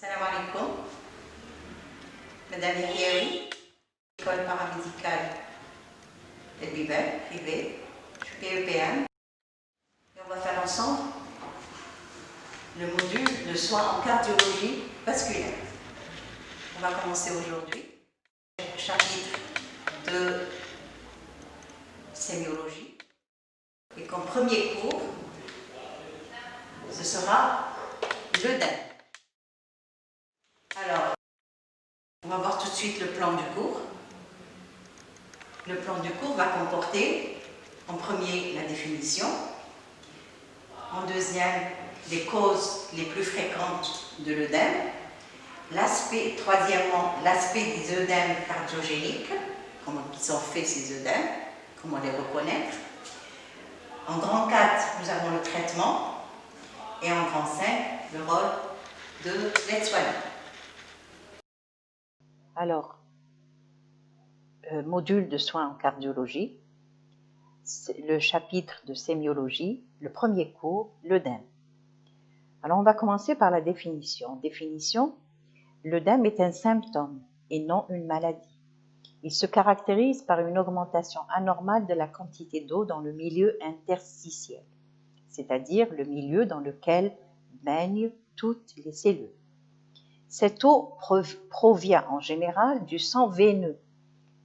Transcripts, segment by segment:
Salam alaikum, Madame Hiawi, école paramédicale de Biber, privée, je suis PEPM. Et on va faire ensemble le module de soins en cardiologie vasculaire. On va commencer aujourd'hui, chapitre de sémiologie. Et comme premier cours, ce sera l'œdème. Alors, on va voir tout de suite le plan du cours. Le plan du cours va comporter, en premier, la définition, en deuxième, les causes les plus fréquentes de l'œdème, troisièmement, l'aspect des œdèmes cardiogéniques, comment ils sont faits ces œdèmes, comment les reconnaître. En grand 4, nous avons le traitement, et en grand 5, le rôle de l'aide-soignant. Alors, module de soins en cardiologie, le chapitre de sémiologie, le premier cours, l'œdème. Alors, on va commencer par la définition. Définition, l'œdème est un symptôme et non une maladie. Il se caractérise par une augmentation anormale de la quantité d'eau dans le milieu interstitiel, c'est-à-dire le milieu dans lequel baignent toutes les cellules. Cette eau provient en général du sang veineux.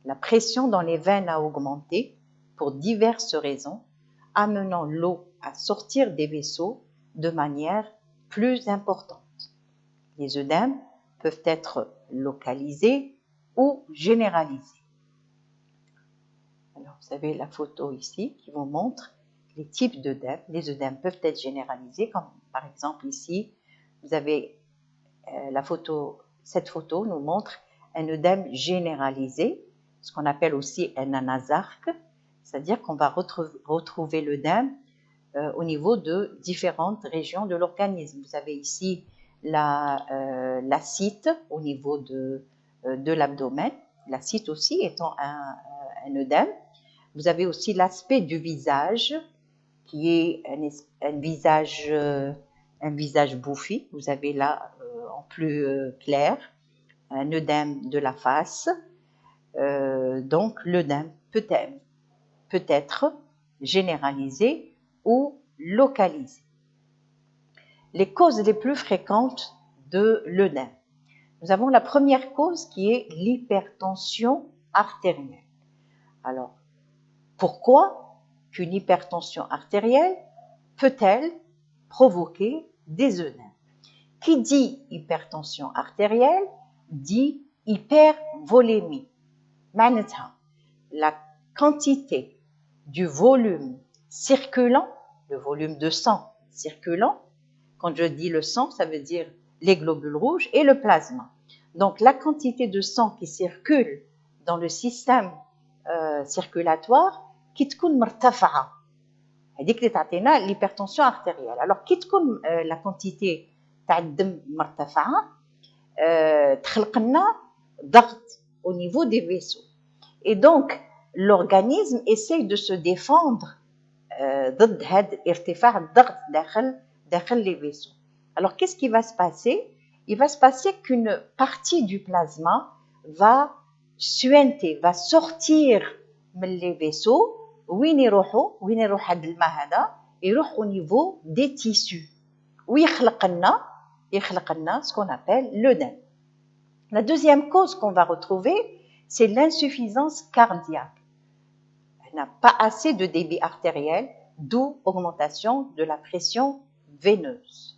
La pression dans les veines a augmenté pour diverses raisons, amenant l'eau à sortir des vaisseaux de manière plus importante. Les œdèmes peuvent être localisés ou généralisés. Alors, vous avez la photo ici qui vous montre les types d'œdèmes. Les œdèmes peuvent être généralisés, comme par exemple ici, vous avez cette photo nous montre un œdème généralisé, ce qu'on appelle aussi un anasarque, c'est-à-dire qu'on va retrouver l'œdème au niveau de différentes régions de l'organisme. Vous avez ici l'acite au niveau de l'abdomen, l'acite aussi étant un œdème. Vous avez aussi l'aspect du visage, qui est un visage bouffi. Vous avez là en plus clair un œdème de la face. Donc l'œdème peut être généralisé ou localisé. Les causes les plus fréquentes de l'œdème. Nous avons la première cause qui est l'hypertension artérielle. Alors, pourquoi qu'une hypertension artérielle peut-elle provoquer des œdèmes? Qui dit hypertension artérielle dit hypervolémie. La quantité du volume circulant, le volume de sang circulant, quand je dis le sang, ça veut dire les globules rouges et le plasma. Donc la quantité de sang qui circule dans le système circulatoire qui تكون مرتفعة. هذيك اللي تعطينا l'hypertension artérielle. Alors كي تكون la quantité تاع الدم مرتفعة تخلق لنا ضغط au niveau des vaisseaux. Et donc l'organisme essaye de se défendre ضد هذا ارتفاع الضغط داخل les vaisseaux. Alors qu'est-ce qui va se passer? Il va se passer qu'une partie du plasma va suinter, va sortir من les vaisseaux. وين يروح هذا الماء هذا؟ يروح au niveau des tissus ويخلق لنا ce qu'on appelle l'œdème. La deuxième cause qu'on va retrouver, c'est l'insuffisance cardiaque. Elle n'a pas assez de débit artériel, d'où augmentation de la pression veineuse.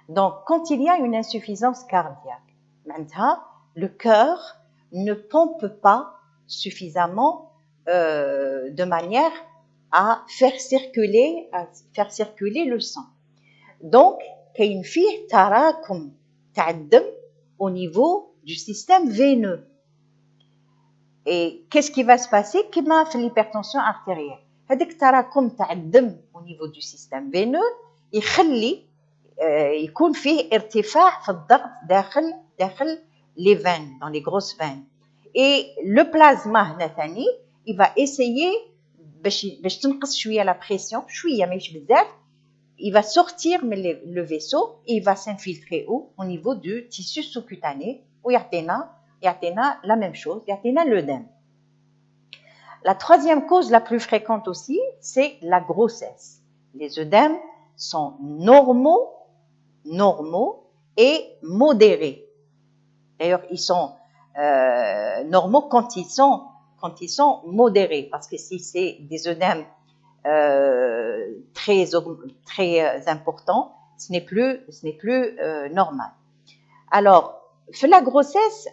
Donc, quand il y a une insuffisance cardiaque, maintenant, le cœur ne pompe pas suffisamment de manière à faire circuler le sang. Donc, كاين فيه تراكم تاع الدم au niveau du système veineux. Et qu'est-ce qui va se passer كما في l'hypertension artérielle? هذاك التراكم تاع الدم au niveau du système veineux يخلي يكون فيه ارتفاع في الضغط داخل les veines, dans les grosses veines. Et le plasma هنا ثاني il va essayer باش تنقص شويه la pression, شويه ماشي بزاف, il va sortir le vaisseau et il va s'infiltrer au niveau du tissu sous-cutané où يعطينا la même chose, يعطينا l'œdème. La troisième cause la plus fréquente aussi, c'est la grossesse. Les œdèmes sont normaux et modérés. D'ailleurs, ils sont normaux quand ils sont modérés, parce que si c'est des œdèmes très importants, ce n'est plus normal. Alors, la grossesse,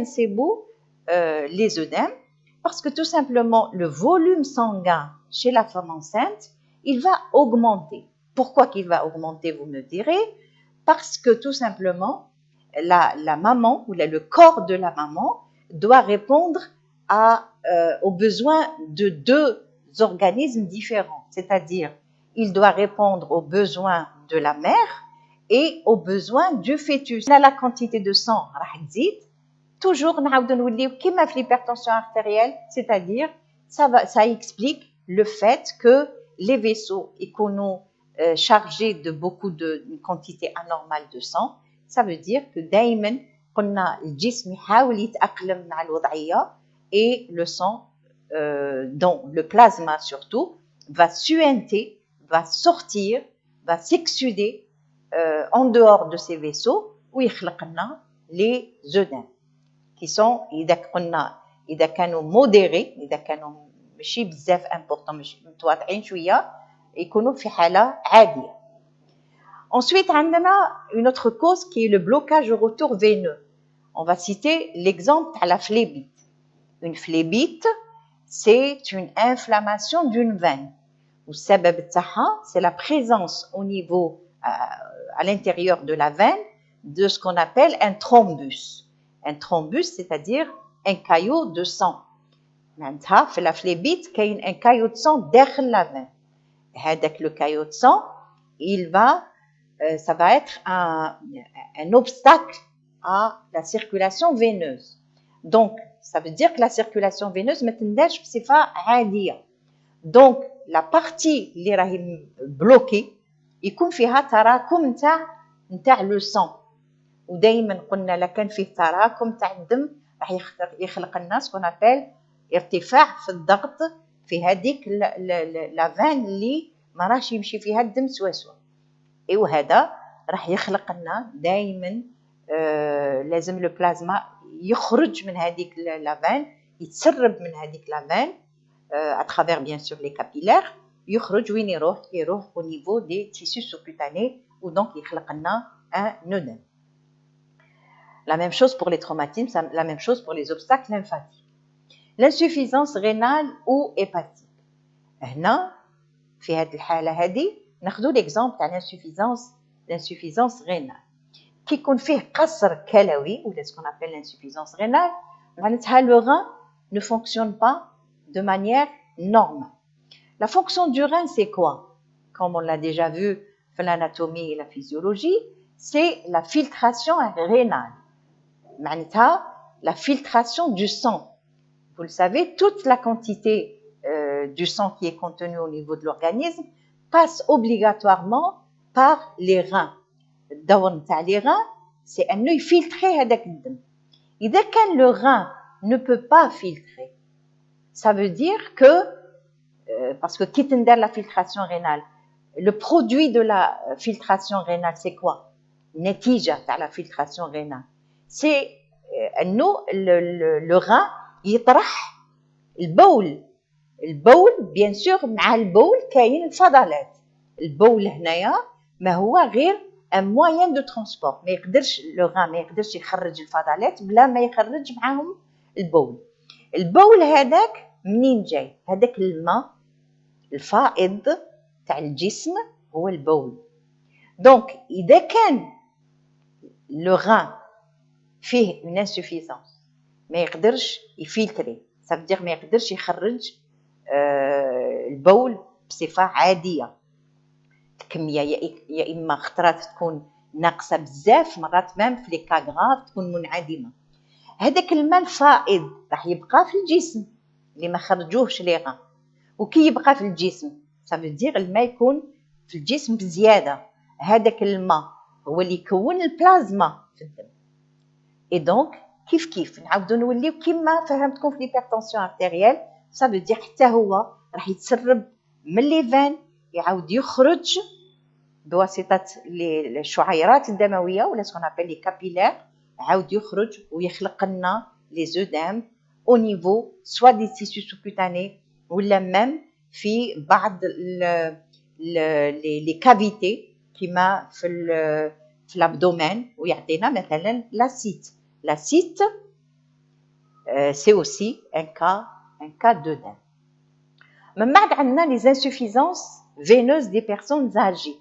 c'est beau les œdèmes, parce que tout simplement, le volume sanguin chez la femme enceinte, il va augmenter. Pourquoi qu'il va augmenter, vous me direz? Parce que tout simplement, la maman, ou le corps de la maman, doit répondre aux besoins de deux organismes différents. C'est-à-dire, il doit répondre aux besoins de la mère et aux besoins du fœtus. Là, la quantité de sang, toujours, comme l'hypertension artérielle, c'est-à-dire, ça explique le fait que les vaisseaux chargés de beaucoup d'une quantité anormale de sang, ça veut dire que دايما قلنا الجسم يحاول يتأقلم مع الوضعية et le sang, dont le plasma surtout, va suinter, va sortir, va s'exsuder en dehors de ces vaisseaux où يخلق لنا les œdèmes qui sont إذا كانوا modérés, إذا كانوا ماشي بزاف important ماشي متواضعين شوية يكونوا في حالة عادية. Ensuite, on a une autre cause qui est le blocage au retour veineux. On va citer l'exemple de la phlébite. Une phlébite, c'est une inflammation d'une veine. C'est la présence au niveau, à l'intérieur de la veine, de ce qu'on appelle un thrombus. Un thrombus, c'est-à-dire un caillot de sang. La phlébite, il y a un caillot de sang derrière la veine. Le caillot de sang, ça va être un obstacle à la circulation veineuse. Donc, ça veut dire que la circulation veineuse ما تنداش بصفة عادية. Donc, la partie اللي راهي bloquée يكون فيها تراكم نتاع le sang. ودايما قلنا لا كان فيه تراكم نتاع الدم راح يخلق لنا ce qu'on appelle ارتفاع في الضغط في هذيك لا فان اللي ما راهش يمشي فيها الدم سوا. وهذا راح يخلق لنا دائما لازم لو بلازما يخرج من هذيك لافان يتسرب من هذيك لافان à travers bien sûr les capillaires يخرج وين يروح au niveau des tissus sous-cutanés ou donc يخلق لنا un œdème. La même chose pour les traumatismes, la même chose pour les obstacles lymphatiques. L'insuffisance rénale ou hépatique. هنا في هذه الحالة هذه ناخذوا l'exemple تاع l'insuffisance rénale. كي يكون فيه قصر كلوي ou ce qu'on appelle l'insuffisance rénale, معناتها le rein ne fonctionne pas de manière normale. La fonction du rein, c'est quoi? Comme on l'a déjà vu dans l'anatomie et la physiologie, c'est la filtration rénale. معناتها la filtration du sang. Vous le savez, toute la quantité du sang qui est contenue au niveau de l'organisme passe obligatoirement par les reins. الدور نتاع les reins, c'est انه يفلتري هذاك الدم. إذا كان le rein ne peut pas filtrer, ça veut dire que parce que كي تندار la filtration rénale, le produit de la filtration rénale, c'est quoi? نتيجة تاع la filtration rénale, c'est انه le rein يطرح البول bien sûr مع البول كاين الفضلات. البول هنايا ما هو غير un moyen de transport. ما يقدرش le rein ما يقدرش يخرج الفضلات بلا ما يخرج معاهم البول هذاك منين جاي؟ هذاك الماء الفائض تاع الجسم هو البول. donc إذا كان le rein فيه une insuffisance ما يقدرش يفلتري، ça veut dire ما يقدرش يخرج البول بصفة عادية. الكمية يا إما خطرات تكون ناقصة بزاف، مرات مام في لي كاغراف تكون منعدمة. هذاك الماء الفائض راح يبقى في الجسم اللي ما خرجوهش لي غا، وكي يبقى في الجسم ça veut dire الماء يكون في الجسم بزياده. هذاك الماء هو اللي يكون البلازما في الدم. اي دونك كيف نعاودو نوليو كيما فهمتكم في ليبرتونسيون ارتيريال، سا فو دير حتى هو راح يتسرب من لي فان، يعاود يخرج بواسطه الشعيرات الدمويه ولا سكون ابل لي كابيلير، عاود يخرج ويخلق لنا لي زودام او نيفو سوا دي تيسو سوكوتاني ولا ميم في بعض لي كافيتي كيما في الابدومين، ويعطينا مثلا لاسيت. لاسيت سي اوسي ان كا دو دم. من بعد عندنا لي انسوفيزانس فينوز دي بيرسونز âgées.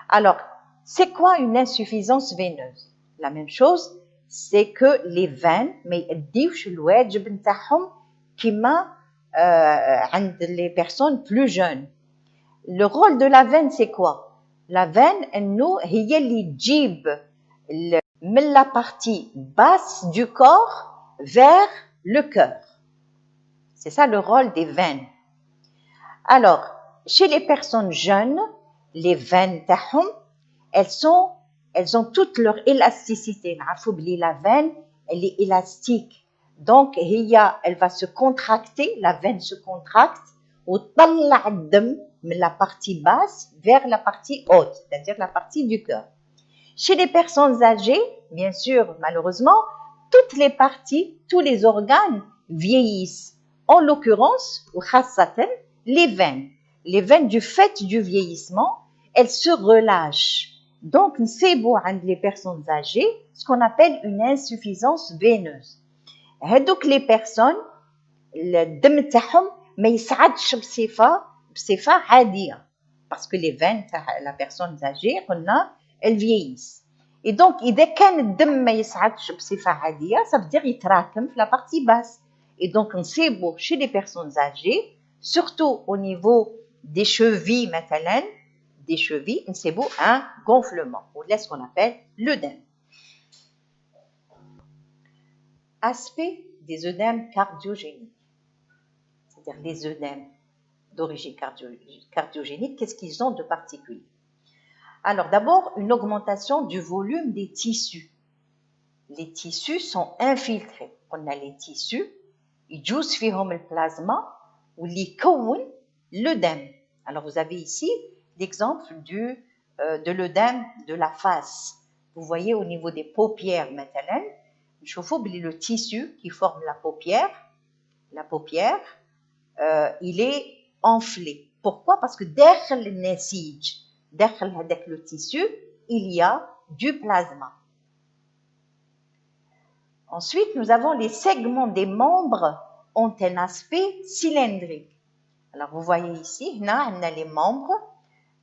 Alors, c'est quoi une insuffisance veineuse? La même chose, c'est que les veines ما يأديوش الواجب نتاعهم كيما عند les personnes plus jeunes. Le rôle de la veine, c'est quoi? La veine, انه هي اللي تجيب من la partie basse du corps vers le cœur. C'est ça le rôle des veines. Alors, chez les personnes jeunes, les veines تاعهم, elles ont toute leur élasticité. نعرفوا بلي la veine, elle est élastique. Donc, elle va se contracter, la veine se contracte وتطلع الدم من la partie basse vers la partie haute, c'est-à-dire la partie du cœur. Chez les personnes âgées, bien sûr, malheureusement, toutes les parties, tous les organes vieillissent. En l'occurrence, les veines. Les veines, du fait du vieillissement, elles se relâchent. Donc, c'est beau عند les personnes âgées, ce qu'on appelle une insuffisance veineuse. هذوك les personnes, الدم تاعهم ما يسعدش بصفة عادية. Parce que les veines تاع la personne âgée, قلنا, elles vieillissent. Et donc, إذا كان الدم ما يسعدش بصفة عادية, ça veut dire يتراكم في la partie basse. Et donc, نصيبوا chez les personnes âgées, surtout au niveau des chevilles, مثلا, des chevilles, نصيبوا un gonflement, ou là ce qu'on appelle l'œdème. Aspect des œdèmes cardiogéniques, c'est-à-dire les œdèmes d'origine cardiogénique, qu'est-ce qu'ils ont de particulier? Alors d'abord, une augmentation du volume des tissus. Les tissus sont infiltrés. On a les tissus, يجوز فيهم البلازما واللي يكون l'œdème. Alors vous avez ici l'exemple de l'œdème de la face. Vous voyez au niveau des paupières مثلا, نشوفوا بلي le tissu qui forme la paupière, il est enflé. Pourquoi? Parce que داخل النسيج, داخل هذاك le tissu, il y a du plasma. Ensuite, nous avons les segments des membres ont un aspect cylindrique. Alors, vous voyez ici, on a les membres.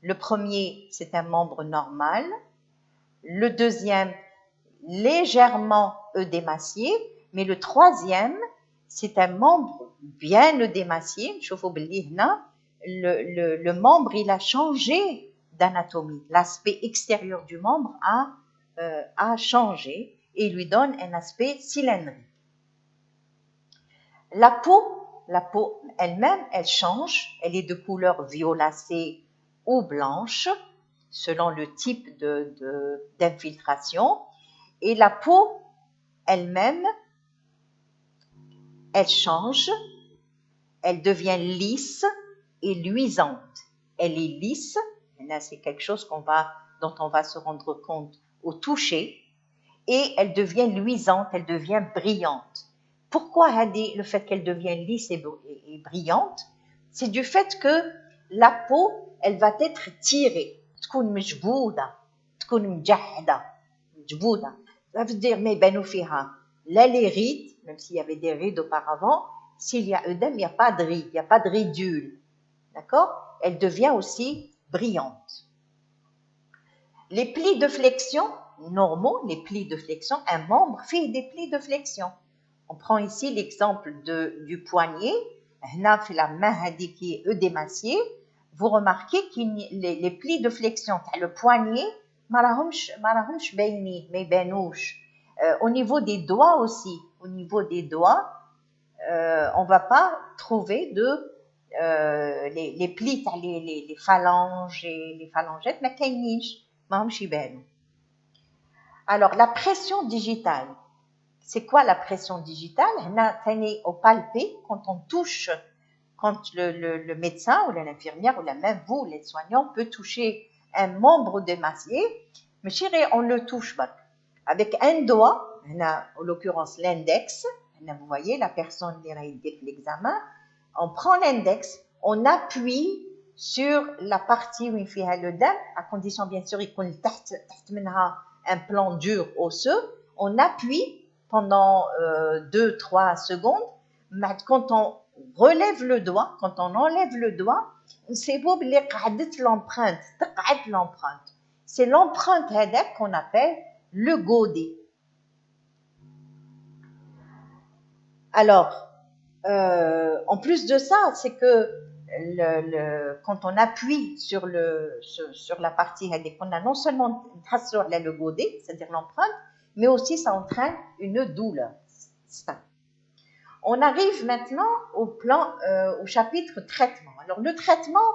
Le premier, c'est un membre normal. Le deuxième, légèrement œdémacié. Mais le troisième, c'est un membre bien œdémacié. Le membre, il a changé d'anatomie. L'aspect extérieur du membre a changé et lui donne un aspect cylindrique. La peau elle-même, elle change. Elle est de couleur violacée ou blanche, selon le type d'infiltration. Et la peau elle-même, elle change. Elle devient lisse et luisante. Elle est lisse. Là, c'est quelque chose dont on va se rendre compte au toucher. Et elle devient luisante, elle devient brillante. Pourquoi le fait qu'elle devienne lisse et brillante? C'est du fait que la peau, elle va être tirée. تكون مجبودة, تكون مجحدة, مجبودة. Ça veut dire mais بانوا فيها là les rides, même s'il y avait des rides auparavant, s'il y a œdème, il n'y a pas de rides, il n'y a pas de ridule. D'accord? Elle devient aussi brillante. Les plis de flexion normaux, les plis de flexion, un membre fait des plis de flexion. On prend ici l'exemple du poignet. هنا في la main qui est œdémaciée, vous remarquez que les plis de flexion, le poignet, ما راهمش باينين, ما يبانوش. Au niveau des doigts aussi, au niveau des doigts, on va pas trouver les plis تاع les phalanges et les phalangettes ما كاينينش ماهمش يبانوا. Alors la pression digitale, c'est quoi la pression digitale? هنا ثاني au palpé, quand on touche, quand le médecin ou l'infirmière ou même vous les soignants peut toucher un membre démacié, ماشي غير on le touche برك avec un doigt, هنا en l'occurrence l'index, هنا vous voyez la personne اللي راهي دير l'examen, on prend l'index, on appuie sur la partie où فيها le dent, à condition bien sûr يكون تحت منها un plan dur osseux, on appuie pendant 2-3 secondes, mais quand on relève le doigt, quand on enlève le doigt, c'est beau اللي قعدت l'empreinte, تقعد l'empreinte. C'est l'empreinte هذاك qu'on appelle le godet. Alors, en plus de ça, c'est que quand on appuie sur la partie هذيك, on a non seulement le godet, c'est-à-dire l'empreinte, mais aussi ça entraîne une douleur. Ça. On arrive maintenant au chapitre traitement. Alors le traitement,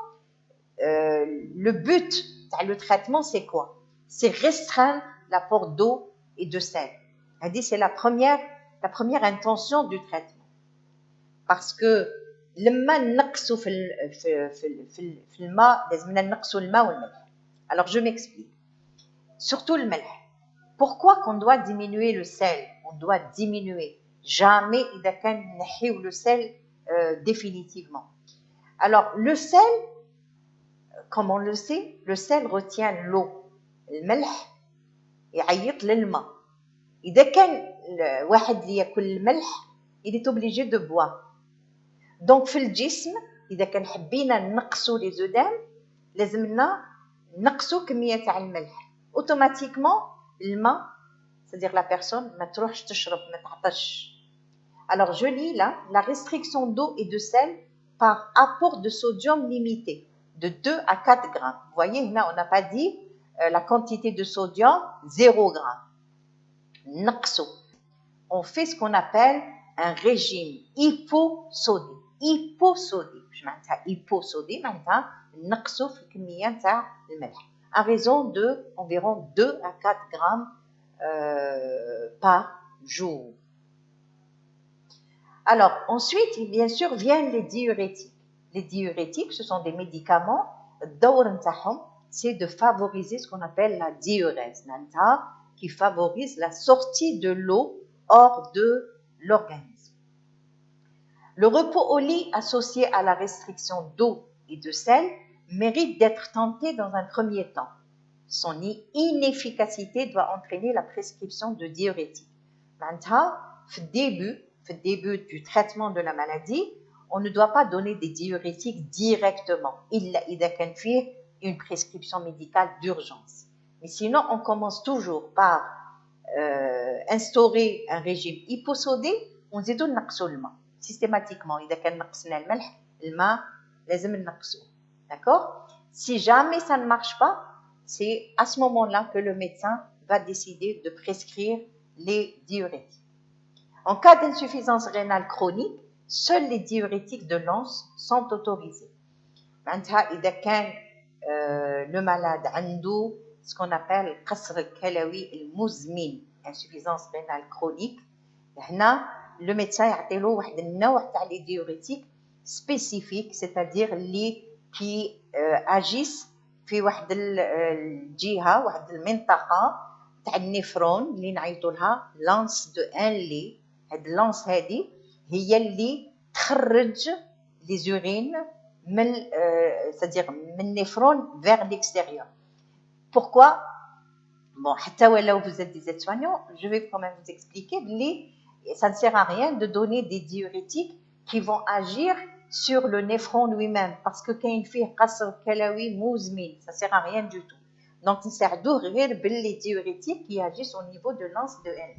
le but le traitement c'est quoi? C'est restreindre l'apport d'eau et de sel. C'est la première intention du traitement. Parce que لما نقصوا في الماء لازمنا نقصوا الماء والملح. Alors je m'explique. Surtout le ملح. Pourquoi qu'on doit diminuer le sel? On doit diminuer. Jamais إذا كان نحيو le sel définitivement. Alors le sel, comme on le sait, le sel retient l'eau. الملح يعيط للماء. إذا كان واحد اللي ياكل الملح, il est obligé de boire. Donc في الجسم إذا كان حبينا نقصوا les œdèmes, لازمنا نقصوا كمية تاع الملح. Automatiquement الماء, c'est-à-dire la personne ما تروحش تشرب, ما تعطش. Alors je lis là, la restriction d'eau et de sel par apport de sodium limité de 2 à 4 grammes. Vous voyez, là on n'a pas dit la quantité de sodium, 0 gramme. Naqso. On fait ce qu'on appelle un régime hyposodique. Hyposodique. Je m'entends hyposodique, maintenant, naqso fi kmiya ta الملح. À raison de environ 2 à 4 grammes par jour. Alors, ensuite, bien sûr, viennent les diurétiques. Les diurétiques, ce sont des médicaments, c'est de favoriser ce qu'on appelle la diurèse, qui favorise la sortie de l'eau hors de l'organisme. Le repos au lit associé à la restriction d'eau et de sel mérite d'être tenté dans un premier temps. Son inefficacité doit entraîner la prescription de diurétiques. Maintenant, au début du traitement de la maladie, on ne doit pas donner des diurétiques directement. Il y a une prescription médicale d'urgence. Mais sinon, on commence toujours par instaurer un régime hyposodé, on zid نقصوا الماء systématiquement. إذا كان نقصنا الملح, الماء لازم نقصه. D'accord? Si jamais ça ne marche pas, c'est à ce moment-là que le médecin va décider de prescrire les diurétiques. En cas d'insuffisance rénale chronique, seuls les diurétiques de l'anse sont autorisés. معناتها إذا كان le malade عنده ce qu'on appelle قصر الكلوي المزمن, insuffisance rénale chronique, هنا le médecin يعطيله واحد النوع تاع les diurétiques spécifiques, c'est-à-dire qui agissent في واحد الجهة, واحد المنطقة تاع النفرون اللي نعيطوا لها لانس دو ان لي. هاد اللانس هذه هي اللي تخرج les urines c'est-à-dire من النفرون vers l'extérieur. Pourquoi? Bon, حتى ولو vous êtes des aides-soignants, je vais quand même vous expliquer que ça ne sert à rien de donner des diurétiques qui vont agir sur le néphron lui-même, parce que quand il fait قصر كلوي مزمن, ça ne sert à rien du tout. Donc, il sert d'ouvrir les diurétiques qui agissent au niveau de l'anse de N.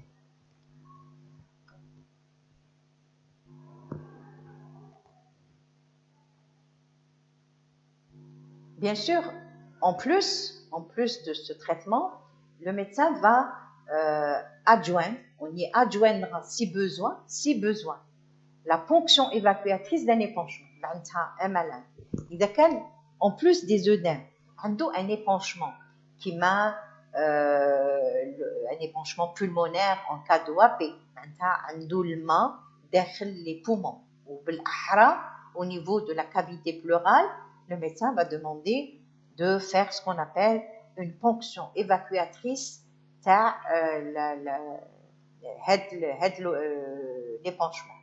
Bien sûr, en plus de ce traitement, le médecin va adjoindre, on y adjoindra si besoin, la ponction évacuatrice d'un épanchement. un malade. إذا كان en plus des œdèmes عنده un épanchement qui m'a un épanchement pulmonaire en cas d'OAP معناتها عنده الماء داخل les poumons وبالأحرى au niveau de la cavité pleurale le médecin va demander de faire ce qu'on appelle une ponction évacuatrice تاع هاد l'épanchement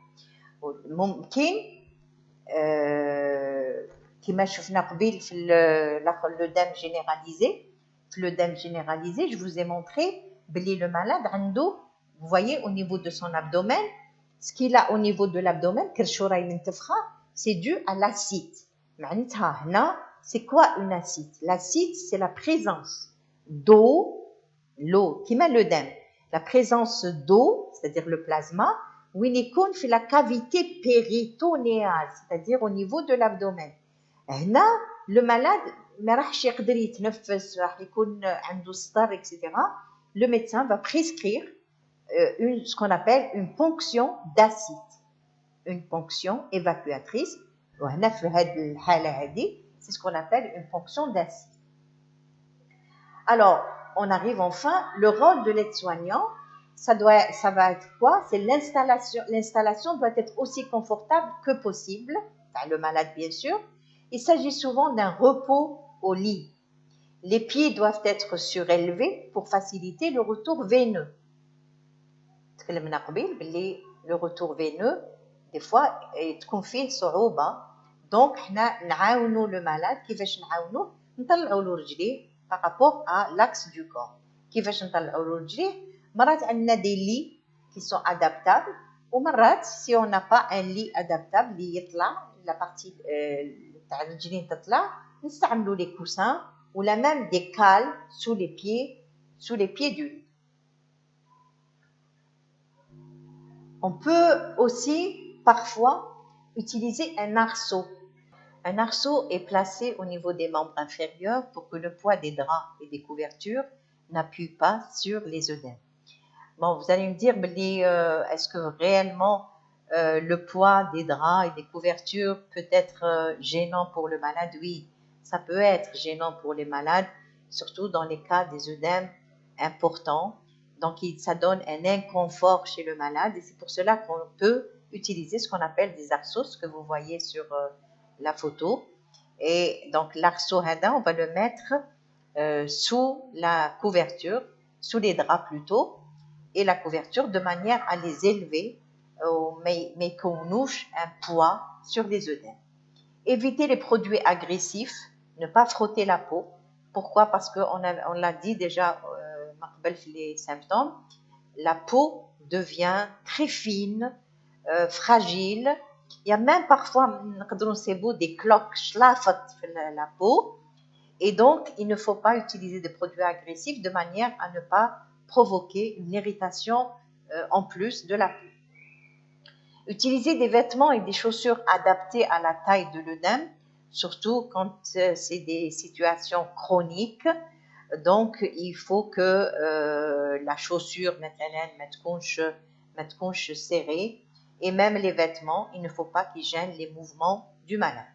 ممكن كما شفنا قبيل في l'œdème généralisé. L'œdème généralisé, je vous ai montré que le malade عنده, vous voyez au niveau de son abdomen, ce qu'il a au niveau de l'abdomen, c'est dû à l'acide. C'est quoi une acide? L'acide, c'est la présence d'eau, l'eau, qui met l'œdème, la présence d'eau, c'est-à-dire le plasma, où il fait la cavité péritonéale, c'est-à-dire au niveau de l'abdomen. هنا le malade ما راحش يقدر يتنفس راح يكون عنده سطر etc. Le médecin va prescrire ce qu'on appelle une ponction d'acide, une ponction évacuatrice. وهنا في هذه الحالة هذه c'est ce qu'on appelle une ponction d'acide. Alors on arrive enfin le rôle de l'aide-soignant. Ça va être quoi? C'est l'installation. L'installation doit être aussi confortable que possible, enfin, le malade bien sûr. Il s'agit souvent d'un repos au lit. Les pieds doivent être surélevés pour faciliter le retour veineux. Le retour veineux, des fois, تكون فيه صعوبة. Donc, احنا نعاونوا le malade. كيفاش نعاونوه؟ نطلعوا له رجليه par rapport à l'axe du corps. كيفاش نطلعوا له رجليه؟ مرات عندنا des lits qui sont adaptables. ومرات si on n'a pas un lit adaptable اللي يطلع la partie تاع الرجلين تطلع نستعملوا les coussins ou la même des cales sous les pieds du lit. On peut aussi parfois utiliser un arceau. Un arceau est placé au niveau des membres inférieurs pour que le poids des draps et des couvertures n'appuie pas sur les œdèmes. Bon, vous allez me dire, est-ce que réellement le poids des draps et des couvertures peut être gênant pour le malade? Oui, ça peut être gênant pour les malades, surtout dans les cas des œdèmes importants. Donc, ça donne un inconfort chez le malade et c'est pour cela qu'on peut utiliser ce qu'on appelle des arceaux, ce que vous voyez sur la photo. Et donc, l'arceau, on va le mettre sous la couverture, sous les draps plutôt, et la couverture de manière à les élever, mais qu'on nouche un poids sur les œdèmes. Éviter les produits agressifs, ne pas frotter la peau. Pourquoi? Parce qu'on l'a dit déjà, les symptômes, la peau devient très fine, fragile. Il y a même parfois des cloques schlafat la peau. Et donc, il ne faut pas utiliser des produits agressifs de manière à ne pas provoquer une irritation en plus de la peau. Utiliser des vêtements et des chaussures adaptés à la taille de l'œdème, surtout quand c'est des situations chroniques. Donc, il faut que la chaussure ما تكونش serrée et même les vêtements, il ne faut pas qu'ils gênent les mouvements du malade.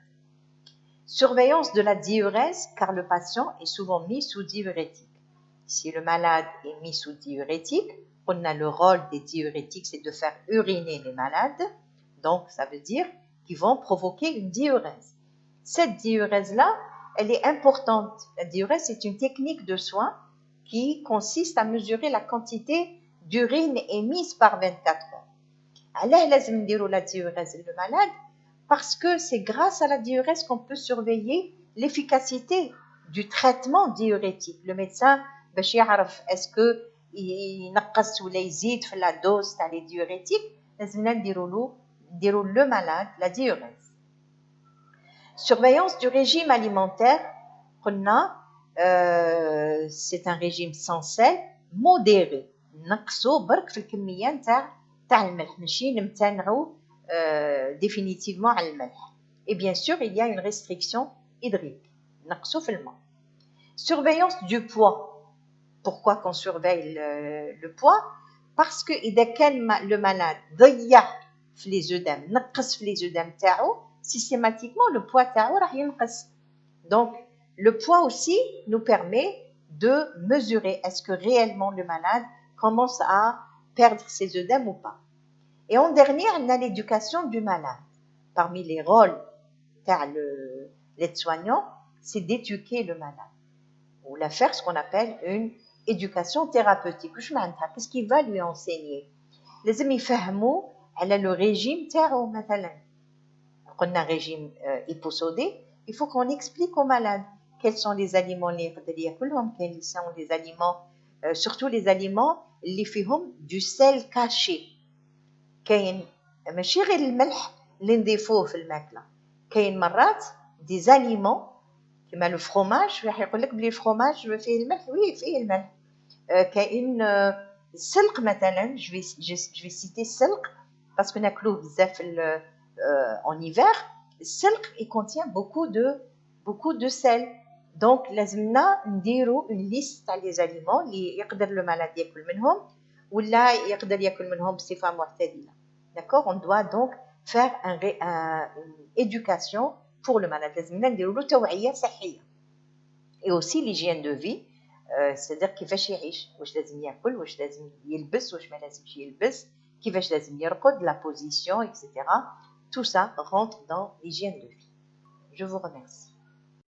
Surveillance de la diurèse, car le patient est souvent mis sous diurétique. Si le malade est mis sous diurétique, on a le rôle des diurétiques, c'est de faire uriner les malades. Donc, ça veut dire qu'ils vont provoquer une diurèse. Cette diurèse-là, elle est importante. La diurèse, c'est une technique de soin qui consiste à mesurer la quantité d'urine émise par 24 heures. Alors, لازم نديروا la diurèse le malade parce que c'est grâce à la diurèse qu'on peut surveiller l'efficacité du traitement diurétique. Le médecin باش يعرف est-ce que ينقص ولا يزيد في la dose تاع les diurétiques, لازمنا نديروا le malade la diurèse. Surveillance du régime alimentaire, c'est un régime sans sel modéré. نقصوا برك في الكميه تاع الملح ماشي نمتنعوا définitivement على الملح. Et bien sûr, il y a une restriction hydrique. نقصوا في الماء. Surveillance du poids. Pourquoi qu'on surveille le poids? Parce que إذا كان le malade ضيع في les œdèmes, نقص في les œdèmes تاعو, systématiquement le poids تاعو راح ينقص. Donc le poids aussi nous permet de mesurer est-ce que réellement le malade commence à perdre ses œdèmes ou pas. Et en dernier, on a l'éducation du malade. Parmi les rôles de l'aide-soignant, c'est d'éduquer le malade. Ou la faire ce qu'on appelle une éducation thérapeutique. Qu'est-ce qu'il va lui enseigner? لازم يفهموا على le régime تاعو مثلا. قلنا régime hyposodé, il faut qu'on explique au malade quels sont les aliments اللي يقدر ياكلهم, quels sont les aliments, surtout les aliments اللي فيهم du sel caché. كاين ماشي غير الملح اللي نضيفوه في الماكله, كاين مرات des aliments كما لو فروماج راح يقول لك بلي الفروماج فيه الملح, وي فيه الملح. كاين السلق مثلا, je vais citer السلق parce que ناكلوه بزاف en hiver. السلق il contient beaucoup de sel, donc لازمنا نديرو une liste تاع les aliments اللي يقدر le malade ياكل منهم ولا يقدر ياكل منهم بصفه معتدله. D'accord, on doit donc faire une éducation pour le malade. لازمنا نديرو له توعيه صحيه. Et aussi l'hygiène de vie, c'est-à-dire كيفاش يعيش, واش لازم ياكل, واش لازم يلبس, واش ما لازمش يلبس, كيفاش لازم يرقد, la position, etc. Tout ça rentre dans l'hygiène de vie. Je vous remercie.